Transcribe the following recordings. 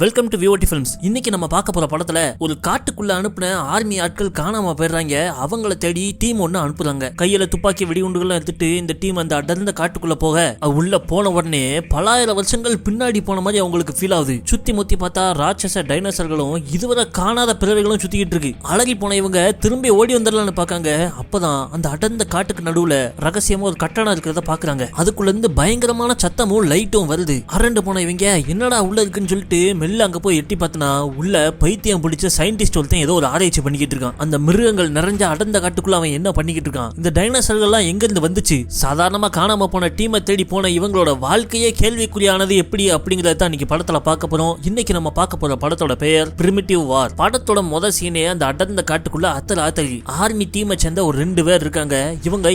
Welcome to VOD films. இன்னைக்கு நம்ம பார்க்க போற படத்துல ஒரு காட்டுக்குள்ள அனுப்புன ஆர்மி ஆட்கள் காணாம போயிடுறாங்க. அவங்கள தேடி டீம் ஒன்னு அனுப்புறாங்க. கையில துப்பாக்கி வெடிகுண்டுகள் எடுத்துட்டு இந்த டீம் அந்த அடர்ந்த காட்டுக்குள்ள போக உள்ள போன உடனே பலாயிரம் வருஷங்கள் பின்னாடி போன மாதிரி அவங்களுக்கு ஃபீல் ஆகுது. சுத்தி முத்தி பார்த்தா ராட்சச டைனோசர்களும் இதுவரை காணாத பிறவைகளும் சுத்திக்கிட்டு இருக்கு. அழகி போன இவங்க திரும்பி ஓடி வந்துடலாம்னு பாக்காங்க. அப்பதான் அந்த அடர்ந்த காட்டுக்கு நடுவுல ரகசியமா ஒரு கட்டணம் இருக்கிறத பாக்குறாங்க. அதுக்குள்ள இருந்து பயங்கரமான சத்தமும் லைட்டும் வருது. அரண்டு போன இவங்க என்னடா உள்ள இருக்குன்னு சொல்லிட்டு மெல்ல அங்க போய் எட்டி பார்த்தனா உள்ள பைத்தியம் பிடிச்ச சயின்டிஸ்ட் ஒருத்தன் ஏதோ ஒரு ஆராய்ச்சி பண்ணிக்கிட்டு இருக்கான். அந்த மிருகங்கள் நிறைஞ்ச அடர்ந்த காட்டுக்குள்ள அவன் என்ன பண்ணிக்கிட்டு இருக்கான், இந்த டைனோசர்கள்லாம் எங்க இருந்து வந்துச்சு, சாதாரணமா காணாம போன டீமை தேடி போன இவங்களோட வாழ்க்கையே கேள்விக்குறியானது எப்படி அப்படிங்கறத தான் இன்னைக்கு படத்துல பார்க்க போறோம். இன்னைக்கு நம்ம பார்க்க போற படத்தோட பெயர் பிரிமிட்டிவ் வார். படத்தோட முதல் சீனே அந்த அடர்ந்த காட்டுக்குள்ள அத்தரி ஆர்மி டீமை சேர்ந்த ஒரு 2 பேர் இருக்காங்க.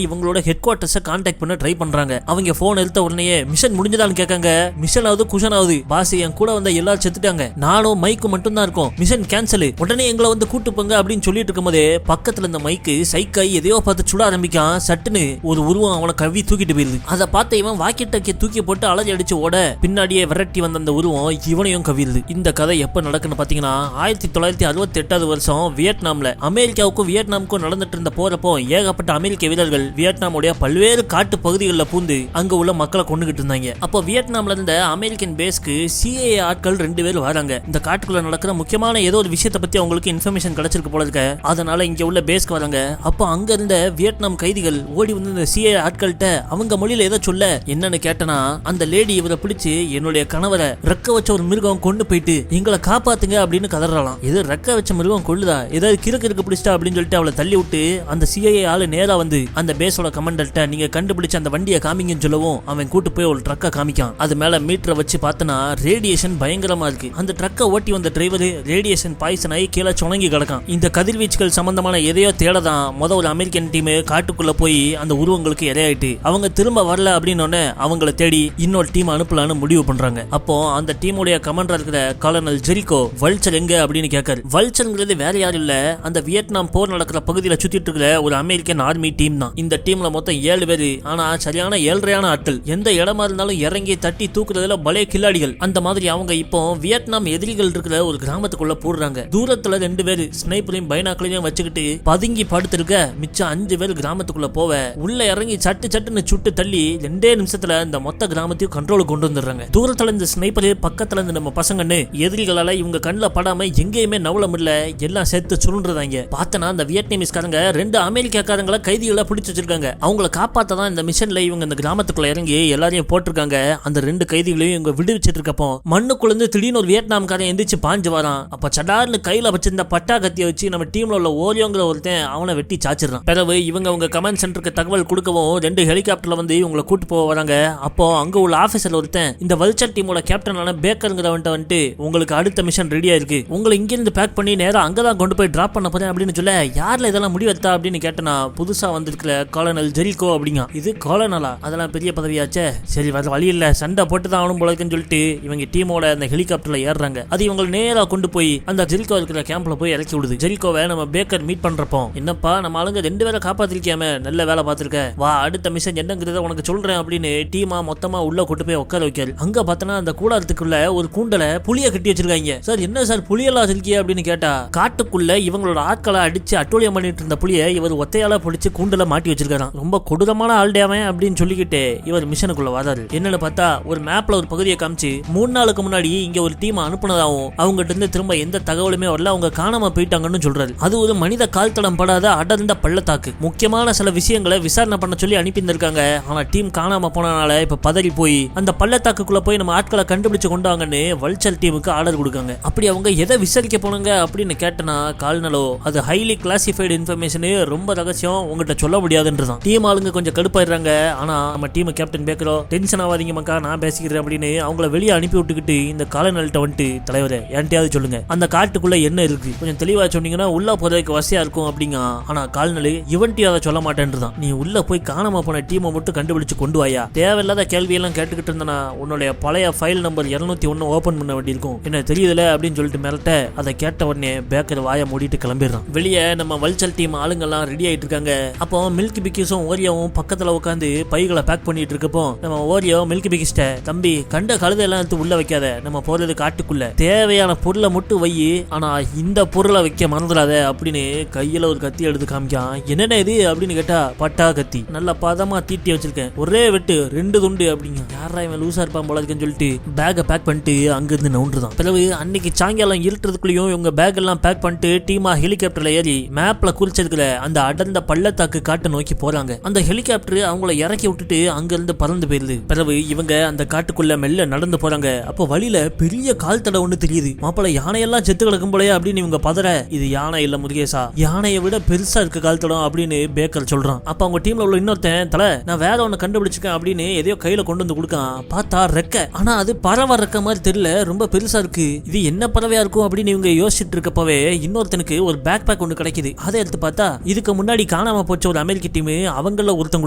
இவங்களோட ஹெட் குவார்டர்ஸை கான்டாக்ட் பண்ண ட்ரை பண்றாங்க. அவங்க போன் எடுத்த உடனே மிஷன் முடிஞ்சதான்னு கேட்காங்க. மிஷன் ஆகுது குஷன் ஆகுது, பாஸ் என் கூட வந்த எல்லாரும் செத்துட்டாங்க, நானும் மைக்கு மட்டும் தான் இருக்கும், மிஷன் கேன்சல், உடனே எங்களை வந்து கூட்டு போங்க அப்படின்னு சொல்லிட்டு இருக்கும்போதே பக்கத்துல இந்த மைக்கு சைக்காய் எதையோ பார்த்து சுட ஆரம்பிக்கான். சட்டுன்னு ஒரு உருவம் அவனை கவி தூக்கிட்டு போயிருது. அதை பார்த்த இவன் வாக்கிட்டக்கி தூக்கி போட்டு அலறி அடிச்சு ஓட பின்னாடியே விரட்டி வந்த அந்த உருவம் இவனையும் கவிருது. இந்த கதை எப்ப நடக்குன்னு பாத்தீங்கன்னா 1968 வருஷம் வியட்நாம்ல அமெரிக்காவுக்கும் வியட்நாமுக்கும் நடந்துட்டு இருந்த போறப்போ ஏகப்பட்ட அமெரிக்க வீரர்கள் வியட்நாமுடைய பல்வேறு காட்டு பகுதிகளில் பூந்து அங்க உள்ள மக்களை கொண்டுகிட்டு இருந்தாங்க. அப்போ வியட்நாம்ல இருந்த அமெரிக்கன் பேஸ்க்கு சிஏ ஆட்கள் 2 பேர் வராங்க. இந்த காட்டுக்குள்ள நடக்கிற முக்கியமான ஏதோ ஒரு விஷயத்தை பத்தி அவங்களுக்கு இன்ஃபர்மேஷன் கிடைச்சிருக்கு போல இருக்க. அதனால இங்க உள்ள பேஸ்க்கு வராங்க. அப்போ அங்க இருந்த வியட்நாம் கைதிகள் ஓடி வந்து இந்த சிஏ ஆட்கள்கிட்ட அவங்க மொழியில ஏதோ சொல்ல என்னன்னு கேட்டனா அந்த லேடி இவரை பிடிச்சு என்னுடைய கணவரை ரெக்க வச்ச ஒரு மிருகம் கொண்டு போயிட்டு எங்களை காப்பாத்துங்க அப்படின்னு கதறலாம். இது ரெக்க வச்ச மிருகம் கொள்ளுதா, ஏதாவது கிறுக்கு பிடிச்சிட்டா அப்படின்னு சொல்லிட்டு அவளை தள்ளி விட்டு அந்த சிஐஏ ஆளு நேரா வந்து அந்த பேஸோட கமாண்டர்ட்ட நீங்க கண்டுபிடிச்ச அந்த வண்டியை காமிங்கன்னு சொல்லவும் அவன் கூட்டு போய் ஒரு ட்ரக்கை காமிக்கான். அது மேல மீட்டரை வச்சு பார்த்தனா ரேடியேஷன் பயங்கரமா இருக்கு. அந்த ட்ரக்கை ஓட்டி வந்த டிரைவர் ரேடியேஷன் பாய்சன் ஆகி கீழே சுணங்கி கிடக்கான். இந்த கதிர்வீச்சுகள் சம்பந்தமான எதையோ தேடதான் ஒரு அமெரிக்கன் டீம் காட்டுக்குள்ள போய் அந்த உருவங்களுக்கு இரையாயிட்டு அவங்க திரும்ப வரல அப்படின்னு அவங்கள தேடி இன்னொரு டீம் அனுப்பலான்னு முடிவு பண்றாங்க. அப்போ அந்த டீமுடைய கமாண்டர் இருக்கிற கலோனல் ஜெரிகோ வல்ச்சர் எங்க அப்படின்னு கேட்காரு. வல்ச்சர்ங்கிறது வேற யாரும் இல்ல, அந்த வியட்நாம் போர் நடக்கிற பகுதியில் சுத்திட்டு இருக்கிற ஒரு அமெரிக்கன் ஆர்மி டீம் தான். இந்த டீம்ல மொத்தம் 7 பேரு. ஆனா சரியான ஏழ்றையான ஆட்கள், எந்த இடமா இருந்தாலும் இறங்கி தட்டி தூக்குறதுல பலே கில்லாடிகள். அந்த மாதிரி அவங்க இப்போ வியட்நாம் எதிரிகள் இருக்கிற ஒரு கிராமத்துக்குள்ள போடுறாங்க. தூரத்துல 2 பேர் ஸ்னைப்பரையும் பைனாக்குலரையும் வச்சுக்கிட்டு பதுங்கி படுத்திருக்க மிச்சம் 5 பேர் கிராமத்துக்குள்ள போவ உள்ள இறங்கி சட்டுன்னு சுட்டு தள்ளி 2 நிமிஷத்துல இந்த மொத்த கிராமத்தையும் கண்ட்ரோலுக்கு கொண்டு வந்துடுறாங்க. தூரத்துல இந்த ஸ்னைப்பர், பக்கத்துல இருந்து நம்ம பசங்கன்னு எதிரிகளால இவங்க கண்ணில் படாம எங்கேயுமே நவளம் இல்ல, எல்லாம் சேர்த்து சுருண்டுறாங்க. பார்த்தனா அந்த வியட்நாமீஸ்காரங்க 2 அமெரிக்காக்காரங்களை கைதிகளை பிடிச்சு வச்சிருக்காங்க. அவங்களை காப்பாத்தான் இந்த மிஷன்ல இவங்க இந்த கிராமத்துக்குள்ள இறங்கி எல்லாரையும் போட்டிருக்காங்க. அந்த 2 கைதிகளையும் இவங்க விடுவிச்சிட்டு இருக்கப்போ மண்ணுக்குள்ள திடீர்னு ஒரு வியட்நாம்காரன் எந்திரிச்சு பாஞ்சு வரான். அப்ப சடார்னு கையில வச்சிருந்த பட்டா கத்தியை வச்சு நம்ம டீம்ல உள்ள ஓரியோங்கிற ஒருத்தன் அவனை வெட்டி சாச்சிடறான். பிறகு இவங்க உங்க கமாண்ட் சென்டருக்கு தகவல் கொடுக்கவும் 2 ஹெலிகாப்டர்ல வந்து இவங்களை கூட்டு போக வராங்க. அப்போ அங்க உள்ள ஆபீசர் ஒருத்தன் இந்த வல்ச்சர் டீமோட கேப்டனான பேக்கருங்கிறவன்ட்ட வந்துட்டு உங்களுக்கு அடுத்த மிஷன் ரெடியா இருக்கு, உங்களை இங்கிருந்து பேக் பண்ணி நேரம் அங்கதான் கொண்டு போய் டிராப் பண்ண போறேன் அப்படின்னு சொல்ல யார்ல இதெல்லாம் முடிவெடுத்தா அப்படின்னு கேட்டனா புதுசா வந்திருக்கிற கலோனல் ஜெரிகோ அப்படிங்க. இது கலோனலா, அதெல்லாம் பெரிய பதவியாச்சே, சரி வர வழி இல்ல சண்டை போட்டு தான் ஆகணும் போல இருக்குன்னு சொல்லிட்டு இவங்க டீமோட அந்த ஹெலிகாப்டர்ல ஏறுறாங்க. அது இவங்க நேரா கொண்டு போய் அந்த ஜெரிகோ இருக்கிற கேம்ப்ல போய் இறக்கி விடுது. ஜெரிகோவை நம்ம பேக்கர் மீட் பண்றப்போ என்னப்பா நம்ம ஆளுங்க 2 பேரை காப்பாத்திருக்காம, நல்ல வேலை பார்த்திருக்க, வா அடுத்த மிஷன் என்னங்கிறத உனக்கு சொல்றேன் அப்படின்னு டீமா மொத்தமா உள்ள கொண்டு போய் உட்கார வைக்காரு. அங்க பார்த்தனா அந்த கூடாரத்துக்குள்ள ஒரு கூண்டல புளிய கட்டி வச்சிருக்காங்க. சார் என்ன சார் புளியெல்லாம் வச்சிருக்கிய அப்படின்னு கேட்டா காட்டுக்குள்ள இவங்களோட ஆட்களை அடிச்சு அட்டூழியம் பண்ணிட்டு இருந்த புளிய இவர் ஒத்தையால பிடிச்சு கூண்டுல மாட்டி வச்சிருக்காராம். ரொம்ப கொடூரமான ஆள்டேவன் அப்படின்னு சொல்லிக்கிட்டு இவர் மிஷனுக்குள்ள வராரு. என்னன்னு பார்த்தா ஒரு மேப்ல ஒரு பகுதியை காமிச்சு 3 நாளுக்கு முன்னாடி இங்க ஒரு டீம் அனுப்புனதாகவும் அவங்ககிட்ட இருந்து திரும்ப எந்த தகவலுமே வரல, அவங்க காணாம போயிட்டாங்கன்னு சொல்றாரு. அது ஒரு மனித கால் தடம் படாத அடர்ந்த பள்ளத்தாக்கு. முக்கியமான சில விஷயங்களை விசாரணை பண்ண சொல்லி அனுப்பி இருந்திருக்காங்க. ஆனா டீம் காணாம போனனால இப்ப பதறி போய் அந்த பள்ளத்தாக்குள்ள போய் நம்ம ஆட்களை கண்டுபிடிச்சு கொண்டாங்கன்னு வல்ச்சர் டீமுக்கு ஆர்டர் கொடுக்காங்க. அப்படி அவங்க எதை விசாரிக்க போனாங்க அப்படின்னு கேட்டனா கால்னலோ அது ஹைலி கிளாசிஃபைடு இன்ஃபர்மேஷன், ரொம்ப ரகசியம், உங்ககிட்ட சொல்ல முடியாதுன்றதான். டீம் ஆளுங்க கொஞ்சம் கடுப்பாயிடுறாங்க. ஆனா நம்ம டீம் கேப்டன் பேக்கரோ டென்ஷன் ஆகாதீங்க மக்கா, நான் பேசிக்கிறேன் அப்படின்னு அவங்கள வெளியே அனுப்பி விட்டுக்கிட்டு இந்த காலனல்ட்ட வந்துட்டு தலைவரே என்கிட்டயாவது சொல்லுங்க, அந்த காட்டுக்குள்ள என்ன இருக்கு கொஞ்சம் தெளிவா சொன்னீங்கன்னா உள்ள போறதுக்கு வசதியா இருக்கும் அப்படிங்க. ஆனா கால்நடை இவன்ட்டி அதை சொல்ல மாட்டேன்றதான். நீ உள்ள போய் காணாம போன டீமை மட்டும் கண்டுபிடிச்சு கொண்டு வாயா, தேவையில்லாத கேள்வியெல்லாம் கேட்டுக்கிட்டு இருந்தனா உன்னுடைய பழைய ஃபைல் நம்பர் 201 ஓபன் பண்ண வேண்டியிருக்கும், என்ன தெரியுதுல அப்படின்னு சொல்லிட்டு மிரட்ட அதை கேட்ட உடனே பேக்கர் வாயை மூடிட்டு கிளம்பிடுறான். வெளியே நம்ம வல்ச்சர் டீம் ஆளுங்கெல்லாம் ரெடி ஆயிட்டு இருக்காங்க. அப்போ மில்க் பிக்கிஸும் ஓரியாவும் பக்கத்துல உட்காந்து பைகளை பேக் பண்ணிட்டு இருக்கப்போ நம்ம ஓரியோ மில்க் பிக்கிஸ்ட தம்பி கண்ட கழுதையெல்லாம் எடுத்து உள்ள வைக்காத, நம்ம போறது காட்டுக்குள்ள தேவையான பொருளை மட்டும் வை, ஆனா இந்த பொருளை வைக்க மறந்துடாத அப்படின்னு கையில ஒரு கத்தி எடுத்து காமிக்கான். என்னென்ன இது அப்படின்னு கேட்டா பட்டா கத்தி, நல்ல பதமா தீட்டி வச்சிருக்கேன், ஒரே வெட்டு 2 துண்டு அப்படிங்க. யாரா இவன் லூசா இருப்பான் போல இருக்குன்னு சொல்லிட்டு பேக்கை பேக் பண்ணிட்டு அங்க இருந்து நவுண்டுதான். பிறகு அன்னைக்கு சாயங்காலம் இருட்டுறதுக்குள்ளயும் இவங்க பேக் எல்லாம் பேக் பண்ணிட்டு டீமா ஹெலிகாப்டர்ல ஏறி மேப்ல குறிச்சிருக்கிற அந்த அடர்ந்த பள்ளத்தாக்கு காட்டை நோக்கி போறாங்க. அந்த ஹெலிகாப்டர் அவங்கள இறக்கி விட்டுட்டு அங்க இருந்து பறந்து போயிருது. பிறகு இவங்க அந்த காட்டுக்குள்ள மெல்ல நடந்து போறாங்க. அப்போ வழியில பெரிய கால் தடை ஒண்ணு தெரியுது. மாப்பிள்ள யானையெல்லாம் செத்து கிடக்கும் போலயே அப்படின்னு இவங்க பதற, இது யானை இல்ல முருகேசா, யானையை விட பெருசா இருக்க கால் தடம் அப்படின்னு பேக்கர் சொல்றான். அப்ப அவங்க டீம்ல உள்ள இன்னொருத்தன், தல நான் வேற ஒண்ணு கண்டுபிடிச்சிருக்கேன் அப்படின்னு எதையோ கையில கொண்டு வந்து கொடுக்கான். பார்த்தா ரெக்க, ஆனா அது பறவை ரெக்க மாதிரி தெரியல, ரொம்ப பெருசா இருக்கு. இது என்ன பறவையா இருக்கும் அப்படின்னு இவங்க யோசிச்சுட்டு இருக்கப்பவே இன்னொருத்தனுக்கு ஒரு பேக் பேக் ஒண்ணு கிடைக்குது. அதை எடுத்து பார்த்தா இதுக்கு முன்னாடி காணாம போச்ச ஒரு அமெரிக்க டீம் அவங்கள ஒருத்தங்க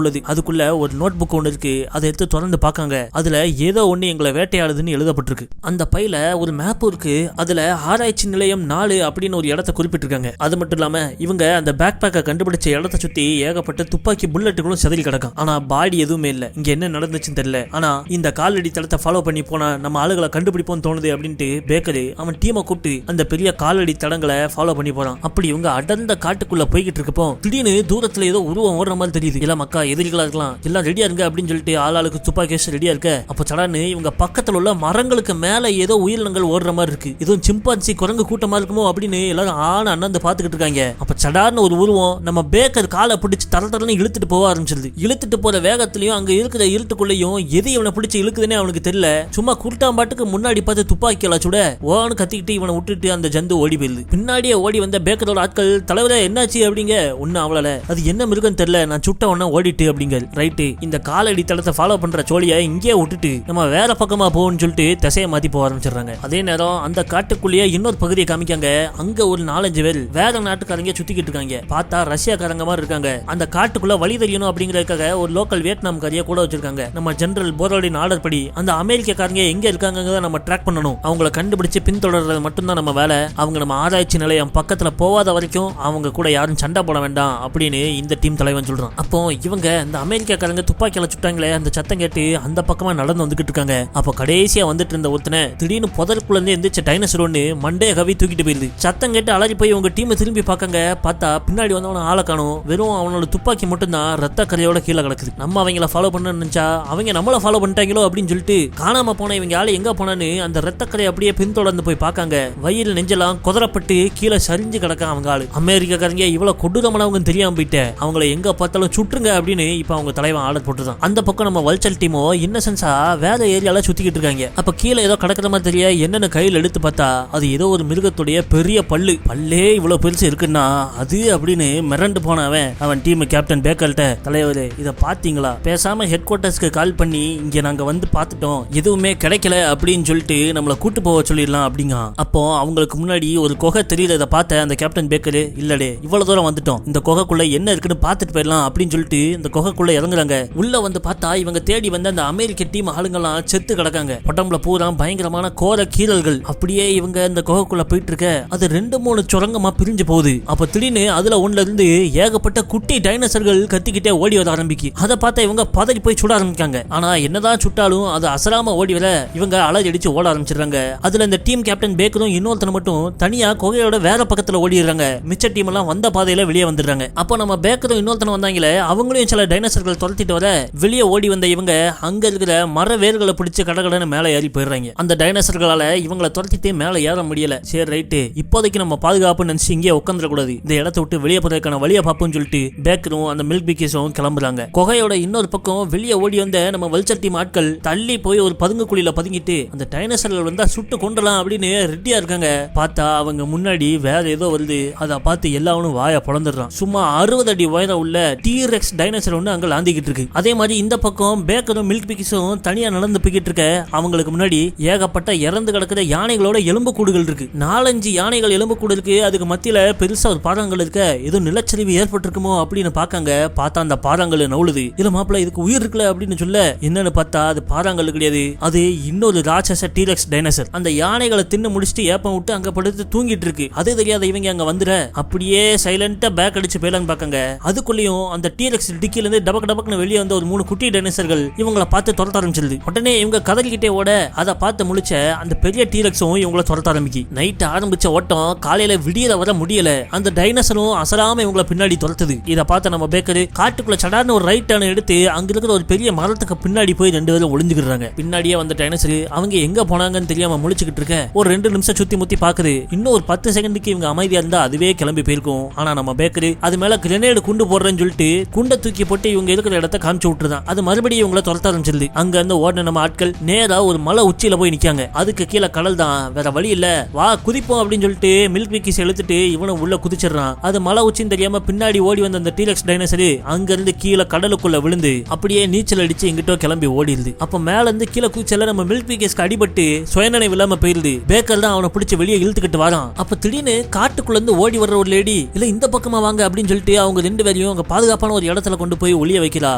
உள்ளது. அதுக்குள்ள ஒரு நோட் புக் ஒண்ணு இருக்கு. அதை எடுத்து திறந்து பார்க்காங்க. அதுல ஏதோ ஒண்ணு எங்களை வேட்டையாடுதுன்னு எழுதப்பட்டிருக்கு. அந்த பையில ஒரு மேப் இருக்கு. அதுல ஆராய்ச்சி நிலையம் 4 அப்படின்னு ஒரு இடத்தை குறிப்பிட்டிருக்காங்க. அது மட்டும் இல்லாம இவங்க அந்த பேக் பேக்கை கண்டுபிடிச்ச இடத்தை சுத்தி ஏகப்பட்ட துப்பாக்கி புல்லட்டுகளும் செதறி கிடக்கும். ஆனா பாடி எதுவுமே இல்ல. இங்க என்ன நடந்துச்சுன்னு தெரியல. ஆனா இந்த காலடி தளத்தை ஃபாலோ பண்ணி போனா நம்ம ஆளுகளை கண்டுபிடிப்போம் தோணுது அப்படின்ட்டு பேக்கரு அவன் டீமை கூப்பிட்டு அந்த பெரிய காலடி தடங்களை ஃபாலோ பண்ணி போறான். அப்படி இவங்க அடர்ந்த காட்டுக்குள்ள போய்கிட்டு இருக்கப்போ திடீர்னு தூரத்துல ஏதோ உருவம் ஓடுற மாதிரி தெரியுது. எல்லாம் மக்கா எதிரிகளா இருக்கலாம், எல்லாம் ரெடியா இருங்க அப்படின்னு சொல்லிட்டு ஆளாளுக்கு துப்பாக்கி ரெடியா இருக்க. அப்போ சடான்னு இவங்க பக்கத்துல உள்ள மரங்களுக்கு மேல ஏதோ உயிரினங்கள் ஓடுற மாதிரி இருக்கு. இதுவும் சிம்பான்சி குரங்கு கூட்டமா இருக்குமோ அப்படின்னு எல்லாரும் ஆன அண்ணந்து பாத்துக்கிட்டு இருக்காங்க. அப்ப சடார்னு ஒரு உருவம் நம்ம பேக்கர் காலை பிடிச்சு தரன்னு இழுத்துட்டு போக ஆரம்பிச்சிருது. இழுத்துட்டு போற வேகத்திலையும் அங்க இருக்கிற இருட்டுக்குள்ளேயும் எது இவனை பிடிச்சு இழுக்குதுன்னே அவனுக்கு தெரியல. சும்மா குருட்டாம்பாட்டுக்கு முன்னாடி பார்த்து துப்பாக்கி சுட ஓன்னு கத்திக்கிட்டு இவனை விட்டுட்டு அந்த ஜந்து ஓடி போயிருது. பின்னாடியே ஓடி வந்த பேக்கரோட ஆட்கள், தலைவரே என்னாச்சு அப்படிங்க. ஒன்னும் அவளால, அது என்ன மிருகம் தெரியல, நான் சுட்ட ஒன்னா ஓடிட்டு அப்படிங்க. ரைட்டு, இந்த காலடி தளத்தை ஃபாலோ பண்ற சோழியை இங்கே விட்டுட்டு நம்ம வேற பக்கமா போவோம்னு சொல்லிட்டு திசையை மாத்தி போக ஆரம்பிச்சிடுறாங்க. அதே நேரம் அந்த காட்டுக்குள்ளேயே இன்னொரு பகுதியை காமிக்காங்க. அங்க ஒரு 4-5 பேர் வேற நாட்டுக்காரங்க சுத்திக்கிட்டு இருக்காங்க. பார்த்தா ரஷ்யாக்காரங்க மாதிரி இருக்காங்க. அந்த காட்டுக்குள்ள வழி தெரியணும் அப்படிங்கறதுக்காக ஒரு லோக்கல் வியட்நாம் காரியை கூட வச்சிருக்காங்க. நம்ம ஜெனரல் போரோடின் ஆர்டர் படி அந்த அமெரிக்காரங்க எங்க இருக்காங்க நம்ம ட்ராக் பண்ணணும். அவங்களை கண்டுபிடிச்சு பின்தொடர்றது மட்டும்தான் நம்ம வேலை. அவங்க நம்ம ஆராய்ச்சி நிலையம் பக்கத்துல போகாத வரைக்கும் அவங்க கூட யாரும் சண்டை போட வேண்டாம் அப்படின்னு இந்த டீம் தலைவன் சொல்றான். அப்போ இவங்க இந்த அமெரிக்காரங்க துப்பாக்கியால சுட்டாங்களே, அந்த சத்தம் கேட்டு அந்த பக்கமா நடந்து வந்துகிட்டு இருக்காங்க. அப்போ கடைசியா வந்துட்டு இருந்த ஒருத்தனை திடீர்னு புதற்குள்ள இருந்து எந்திரிச்ச டைனோசர் ஒண்ணு மண்டைய கவி தூக்கிட்டு போயிருது. சத்தம் கேட்டு அலறி போய் உங்க டீமை திரும்பி பார்க்காங்க. பார்த்தா பின்னாடி வந்தவன ஆளை காணும். வெறும் அவனோட துப்பாக்கி மட்டும் தான் ரத்த கரையோட கீழே கிடக்குது. நம்ம அவங்கள ஃபாலோ பண்ண நினைச்சா அவங்க நம்மள ஃபாலோ பண்ணிட்டாங்களோ அப்படின்னு சொல்லிட்டு காணாம போன இவங்க ஆளு எங்க போனான்னு அந்த ரத்தக்கரை அப்படியே பின்தொடர்ந்து போய் பார்க்காங்க. வயிறு நெஞ்செல்லாம் குதறப்பட்டு கீழே சரிஞ்சு கிடக்க அவங்க ஆளு. அமெரிக்காரங்க இவ்வளவு கொடூரமானவங்க தெரியாம போயிட்டு அவங்கள எங்க பார்த்தாலும் சுற்றுங்க அப்படின்னு இப்ப அவங்க தலைவன் ஆர்டர் போட்டுதான். அந்த பக்கம் நம்ம வல்ச்சல் டீமோ இன்னசென்ஸா வேற ஏரியால சுத்திக்கிட்டு இருக்காங்க. அப்ப கீழே ஏதோ கிடக்கிற மாதிரி தெரிய என்னன்னு கையில் எடுத்து பார்த்தா அது ஏதோ ஒரு மிருகத்துடைய பெரிய பல்லே இவ்வளவு பெருசு இருக்குன்னா அது அப்படின்னு மிரண்டு போனவன் அவன் டீம் கேப்டன் பேக்கர்ட்ட, தலைவரே இதை பாத்தீங்களா, பேசாம ஹெட் குவார்டர்ஸ்க்கு கால் பண்ணி இங்க நாங்க வந்து பார்த்துட்டோம், எதுவுமே கிடைக்கல அப்படின்னு சொல்லிட்டு நம்மள கூட்டு போக சொல்லிடலாம் அப்படிங்க. அப்போ அவங்களுக்கு முன்னாடி ஒரு குகை தெரியறத பார்த்த அந்த கேப்டன் பேக்கரு, இல்லடே இவ்வளவு தூரம் வந்துட்டோம், இந்த குகைக்குள்ள என்ன இருக்குன்னு பார்த்துட்டு போயிடலாம் அப்படின்னு சொல்லிட்டு இந்த குகைக்குள்ள இறங்குறாங்க. உள்ள வந்து பார்த்தா இவங்க தேடி வந்த அந்த அமெரிக்க டீம் ஆளுங்கெல்லாம் செத்து கிடக்காங்க. உடம்புல பூரா பயங்கரமான கோர கீறல்கள். அப்படியே இவங்க இந்த குகைக்குள்ள போயிட்டு இருக்க அது 2-3 சுரங்கமா பிரிஞ்சு போகுது. அப்ப திடீர்னு அதுல ஒண்ணுல இருந்து ஏகப்பட்ட குட்டி டைனோசர்கள் கத்திக்கிட்டே ஓடி வர ஆரம்பிக்கு. அதை பார்த்தா இவங்க பதறி போய் சுட ஆரம்பிக்காங்க. ஆனா என்னதான் சுட்டாலும் அது அசராம ஓடி வர இவங்க அலறி அடிச்சு ஓட ஆரம்பிச்சிடுறாங்க. அதுல இந்த டீம் கேப்டன் பேக்கரும் இன்னொருத்தன மட்டும் தனியா குகையோட வேற பக்கத்துல ஓடிடுறாங்க. மிச்ச டீம் எல்லாம் வந்த பாதையில வெளியே வந்துடுறாங்க. அப்போ நம்ம பேக்கரும் இன்னொருத்தன வந்தாங்களே அவங்களையும் சில டைனோசர்கள் துரத்திட்டு வர வெளியே ஓடி வந்த இவங்க அங்க இருக்கிற மர வேர்களை பிடிச்சு கடகடன்னு மேல ஏறி போயிடுறாங்க. அந்த டைனோசர்களால இவங்களை துரத்திட்டு மேல ஏற முடியல. சரி ரைட்டு, இப்போதைக்கு நம்ம பாதுகாப்பு நினைச்சு இங்கே உட்காந்துடக்கூடாது, இந்த இடத்தை விட்டு வெளியே போறதுக்கான வழியை பார்ப்போம்னு சொல்லிட்டு பேக்கரும் அந்த மில்க் பிக்கிஸும் கிளம்புறாங்க. குகையோட இன்னொரு பக்கம் வெளியே ஓடி வந்த நம்ம வல்ச்சர் டீம் ஆட்கள் தள்ளி போய் ஒரு பதுங்கு குழியில பதுங்கிட்டு அந்த டைனோசர்கள் வந்தா சுட்டு கொண்டலாம் அப்படின்னு ரெடியா இருக்காங்க. பார்த்தா அவங்க முன்னாடி வேற ஏதோ வருது. அதை பார்த்து எல்லாவனும் வாய பொழந்துடுறான். சும்மா 60 அடி உயரம் உள்ள டீரெக்ஸ் டைனோசர் ஒன்று அங்க லாந்திக்கிட்டு இருக்கு. அதே மாதிரி இந்த பக்கம் பேக்கரும் மில்க் பிக்கிஸும் தனியா நடந்து போய்கிட்டு இருக்க அவங்களுக்கு முன்னாடி ஏகப்பட்ட இறந்து கிடக்கிற யானைகளோட எலும்பு கூடுகள் இருக்கு. 4-5 யானைகள் எலும்பு கூடு இருக்கு. அதுக்கு மத்தியில பெருசா ஒரு பாறாங்கல் இருக்க, ஏதோ நிலச்சரிவு ஏற்பட்டிருக்குமோ அப்படின்னு பாக்காங்க. பார்த்தா அந்த பாறாங்கல் நவுளுது. இல்ல மாப்பிள்ள இதுக்கு உயிர் இருக்குல்ல அப்படின்னு சொல்ல என்னன்னு பார்த்தா அது பாறாங்கல் கிடையாது, அது இன்னொரு ராட்சச டீரெக்ஸ் டைனோசர். அந்த யானைகளை தின்னு முடிச்சுட்டு ஏப்பம் விட்டு அங்க படுத்து தூங்கிட்டு இருக்கு. அதே தெரியாத இவங்க அங்க வந்துட அப்படியே சைலண்டா பேக் அடிச்சு போயிடலான்னு பாக்காங்க. அதுக்குள்ளயும் அந்த டீரெக்ஸ் டிக்கில இருந்து டபக்கு டபக்குன்னு வெளியே வந்த ஒரு 3 குட்டி டைனோசர்கள் இவங்களை பார்த்து துரத்த ஆரம்பிச்சிருது. உடனே இவங்க கதறிக்கிட்டே ஓட அதை பார்த்து முழிச்ச பிடிச்ச அந்த பெரிய டீரக்ஸும் இவங்களை துரத்த ஆரம்பிக்கு. நைட் ஆரம்பிச்ச ஓட்டம் காலையில விடியல வர முடியல. அந்த டைனோசரும் அசராம இவங்களை பின்னாடி துரத்துது. இதை பார்த்த நம்ம பேக்கர் காட்டுக்குள்ள சடார்னு ஒரு ரைட் டர்ன் எடுத்து அங்க இருக்கிற ஒரு பெரிய மரத்துக்கு பின்னாடி போய் 2 பேரும் ஒளிஞ்சுக்கிறாங்க. பின்னாடியே வந்த டைனோசர் அவங்க எங்க போனாங்கன்னு தெரியாம முழிச்சுக்கிட்டு இருக்க ஒரு 2 நிமிஷம் சுத்தி முத்தி பாக்குது. இன்னும் ஒரு 10 செகண்டுக்கு இவங்க அமைதியா இருந்தா அதுவே கிளம்பி போயிருக்கும். ஆனா நம்ம பேக்கர் அது மேல கிரனேடு குண்டு போடுறேன்னு சொல்லிட்டு குண்டை தூக்கி போட்டு இவங்க இருக்கிற இடத்த காமிச்சு விட்டுருதான். அது மறுபடியும் இவங்களை துரத்த ஆரம்பிச்சிருது. அங்க இருந்து ஓடின நம்ம ஆட்கள் நேரா ஒரு மலை உச்சியில போய் நிக்காங்க. அதுக்கு கீழே கடல் தான், வேற வழி இல்ல, வா குதிப்போம் அப்படின்னு சொல்லிட்டு மில்க் விக்கிஸ் எழுத்துட்டு இவனும் உள்ள குதிச்சிடறான். அது மலை உச்சின்னு தெரியாம பின்னாடி ஓடி வந்த அந்த டீரக்ஸ் டைனோசர் அங்க இருந்து கீழே கடலுக்குள்ள விழுந்து அப்படியே நீச்சல் அடிச்சு எங்கிட்ட கிளம்பி ஓடிடுது. அப்ப மேல இருந்து கீழே குதிச்சல நம்ம மில்க் விக்கிஸ்க்கு அடிபட்டு சுயநினைவு இல்லாம போயிருது. பேக்கர் தான் அவனை பிடிச்சி வெளியே இழுத்துக்கிட்டு வரான். அப்ப திடீர்னு காட்டுக்குள்ள இருந்து ஓடி வர்ற ஒரு லேடி இல்ல இந்த பக்கமா வாங்க அப்படின்னு சொல்லிட்டு அவங்க 2 பேரையும் அங்க பாதுகாப்பான ஒரு இடத்துல கொண்டு போய் ஒளிய வைக்கிறா.